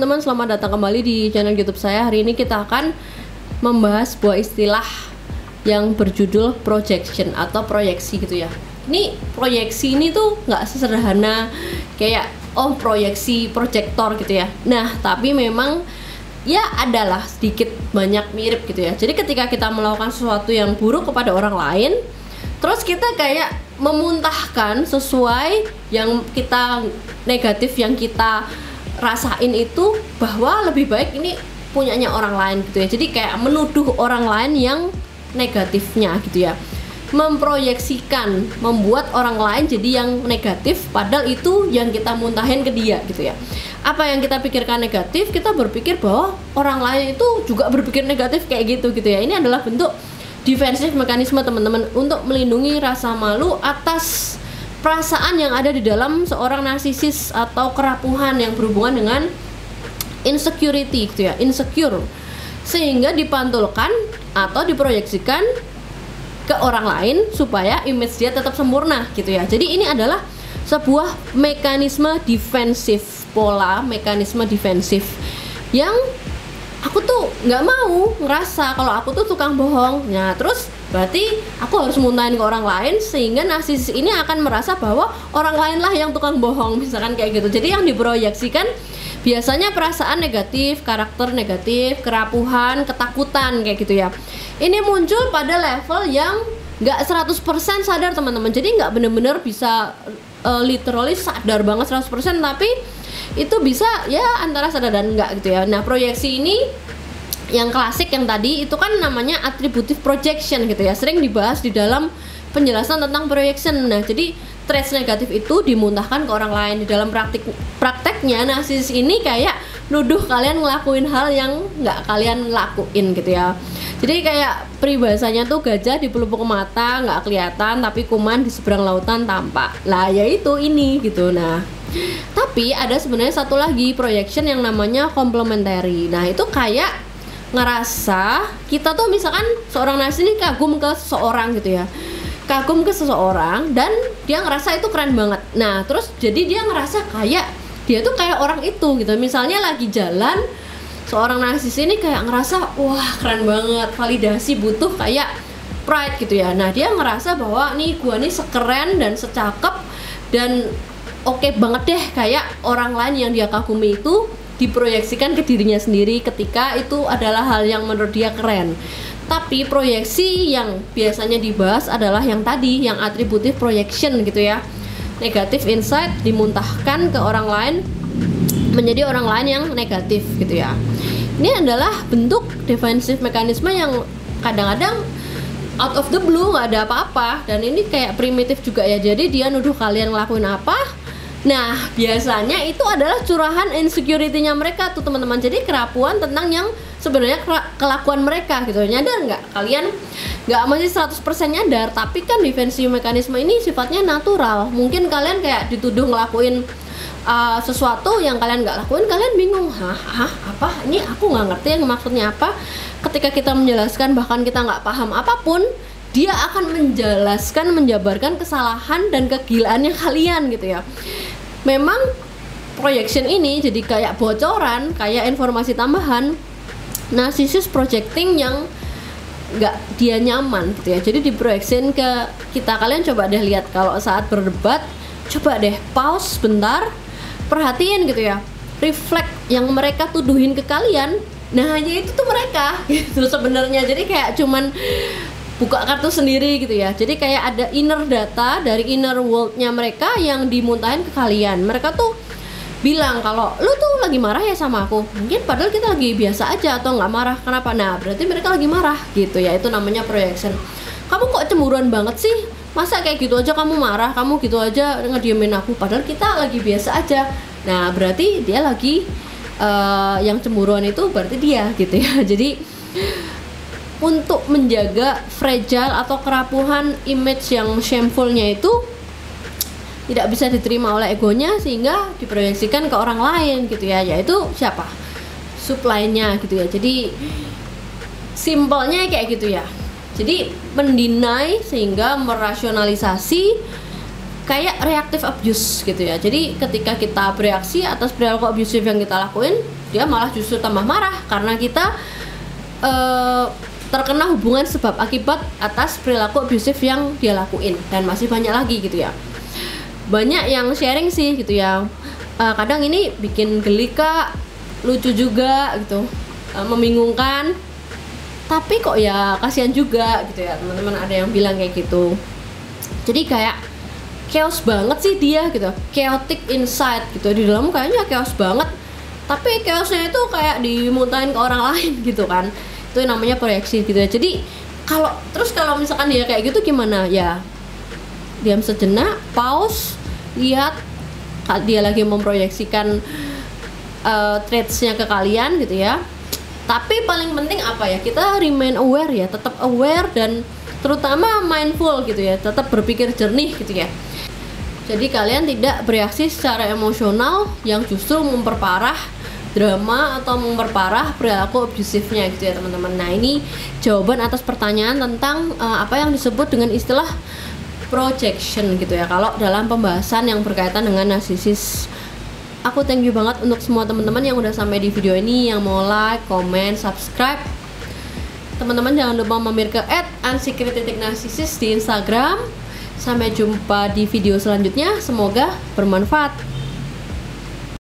teman-teman, selamat datang kembali di channel YouTube saya. Hari ini kita akan membahas sebuah istilah yang berjudul projection atau proyeksi gitu ya. Ini proyeksi ini tuh nggak sesederhana kayak proyeksi proyektor gitu ya. Nah, tapi memang ya adalah sedikit banyak mirip gitu ya. Jadi ketika kita melakukan sesuatu yang buruk kepada orang lain, terus kita kayak memuntahkan sesuai yang kita negatif yang kita rasain itu, bahwa lebih baik ini punyanya orang lain gitu ya. Jadi kayak menuduh orang lain yang negatifnya gitu ya, memproyeksikan, membuat orang lain jadi yang negatif, padahal itu yang kita muntahin ke dia gitu ya. Apa yang kita pikirkan negatif, kita berpikir bahwa orang lain itu juga berpikir negatif kayak gitu ya. Ini adalah bentuk defensive mekanisme teman-teman untuk melindungi rasa malu atas perasaan yang ada di dalam seorang narsisis atau kerapuhan yang berhubungan dengan insecurity gitu ya, insecure, sehingga dipantulkan atau diproyeksikan ke orang lain supaya image dia tetap sempurna gitu ya. Jadi ini adalah sebuah mekanisme defensif, pola mekanisme defensif yang aku tuh nggak mau ngerasa kalau aku tuh tukang bohong. Nah, terus berarti aku harus muntahin ke orang lain, sehingga narsisis ini akan merasa bahwa orang lain lah yang tukang bohong, misalkan kayak gitu. Jadi yang diproyeksikan biasanya perasaan negatif, karakter negatif, kerapuhan, ketakutan kayak gitu ya. Ini muncul pada level yang nggak 100% sadar teman-teman. Jadi nggak bener-bener bisa literally sadar banget 100%, tapi itu bisa ya antara sadar dan enggak gitu ya. Nah, proyeksi ini yang klasik yang tadi itu kan namanya attributive projection gitu ya, sering dibahas di dalam penjelasan tentang projection. Nah, jadi traits negatif itu dimuntahkan ke orang lain. Di dalam prakteknya narsisis ini kayak nuduh kalian ngelakuin hal yang nggak kalian lakuin gitu ya. Jadi kayak peribahasanya tuh gajah di pelupuk mata nggak kelihatan, tapi kuman di seberang lautan tampak. Lah yaitu ini gitu. Nah, tapi ada sebenarnya satu lagi projection yang namanya complementary. Nah, itu kayak ngerasa kita tuh misalkan seorang narsis ini kagum ke seseorang gitu ya, kagum ke seseorang dan dia ngerasa itu keren banget. Nah, terus jadi dia ngerasa kayak dia tuh kayak orang itu gitu. Misalnya lagi jalan, seorang narsis ini kayak ngerasa wah keren banget, validasi, butuh kayak pride gitu ya. Nah, dia ngerasa bahwa nih gua nih sekeren dan secakep dan oke banget deh kayak orang lain yang dia kagumi itu, diproyeksikan ke dirinya sendiri ketika itu adalah hal yang menurut dia keren. Tapi proyeksi yang biasanya dibahas adalah yang tadi, yang attributive projection gitu ya. Negative insight dimuntahkan ke orang lain menjadi orang lain yang negatif gitu ya. Ini adalah bentuk defensive mekanisme yang kadang-kadang out of the blue, nggak ada apa-apa, dan ini kayak primitif juga ya. Jadi dia nuduh kalian ngelakuin apa. Nah, biasanya itu adalah curahan insecurity-nya mereka tuh teman-teman. Jadi kerapuan tentang yang sebenarnya kelakuan mereka gitu. Nyadar nggak? Kalian nggak masih 100% nyadar, tapi kan defensive mekanisme ini sifatnya natural. Mungkin kalian kayak dituduh ngelakuin sesuatu yang kalian nggak lakuin, kalian bingung, apa? Ini aku nggak ngerti yang maksudnya apa. Ketika kita menjelaskan, bahkan kita nggak paham apapun, dia akan menjelaskan, menjabarkan kesalahan dan kegilaannya kalian gitu ya. Memang projection ini jadi kayak bocoran, kayak informasi tambahan narsisis projecting yang nggak dia nyaman gitu ya. Jadi diproyeksiin ke kita. Kalian coba deh lihat kalau saat berdebat, coba deh pause bentar, perhatiin gitu ya, reflect yang mereka tuduhin ke kalian. Nah, hanya itu tuh mereka gitu sebenarnya. Jadi kayak cuman buka kartu sendiri gitu ya. Jadi kayak ada inner data dari inner world-nya mereka yang dimuntahin ke kalian. Mereka tuh bilang kalau lu tuh lagi marah ya sama aku, mungkin padahal kita lagi biasa aja atau nggak marah. Kenapa? Nah, berarti mereka lagi marah gitu ya. Itu namanya projection. Kamu kok cemburuan banget sih? Masa kayak gitu aja kamu marah, kamu gitu aja ngediemin aku, padahal kita lagi biasa aja. Nah, berarti dia lagi yang cemburuan itu berarti dia gitu ya. Jadi untuk menjaga fragile atau kerapuhan image yang shameful-nya itu tidak bisa diterima oleh egonya, sehingga diproyeksikan ke orang lain gitu ya, yaitu siapa? Supply-nya gitu ya. Jadi simpelnya kayak gitu ya. Jadi mendinai sehingga merasionalisasi kayak reactive abuse gitu ya. Jadi ketika kita bereaksi atas perilaku abusive yang kita lakuin, dia malah justru tambah marah karena kita terkena hubungan sebab akibat atas perilaku abusive yang dia lakuin. Dan masih banyak lagi gitu ya. Banyak yang sharing sih gitu ya. Kadang ini bikin geli Kak, lucu juga gitu, membingungkan, tapi kok ya kasihan juga gitu ya teman-teman. Ada yang bilang kayak gitu. Jadi kayak chaos banget sih dia gitu, chaotic inside gitu, di dalam kayaknya chaos banget, tapi chaosnya itu kayak dimuntahin ke orang lain gitu kan. Itu namanya proyeksi gitu ya. Jadi kalau misalkan dia kayak gitu gimana ya, diam sejenak, pause, lihat dia lagi memproyeksikan traitsnya ke kalian gitu ya. Tapi paling penting apa ya, kita remain aware ya, tetap aware dan terutama mindful gitu ya, tetap berpikir jernih gitu ya. Jadi kalian tidak bereaksi secara emosional yang justru memperparah drama atau memperparah perilaku abusifnya gitu ya teman-teman. Nah ini jawaban atas pertanyaan tentang apa yang disebut dengan istilah projection gitu ya, kalau dalam pembahasan yang berkaitan dengan narsisis. Aku thank you banget untuk semua teman-teman yang udah sampai di video ini, yang mau like, comment, subscribe. Teman-teman jangan lupa mampir ke @unsecret.narcissist di Instagram. Sampai jumpa di video selanjutnya, semoga bermanfaat.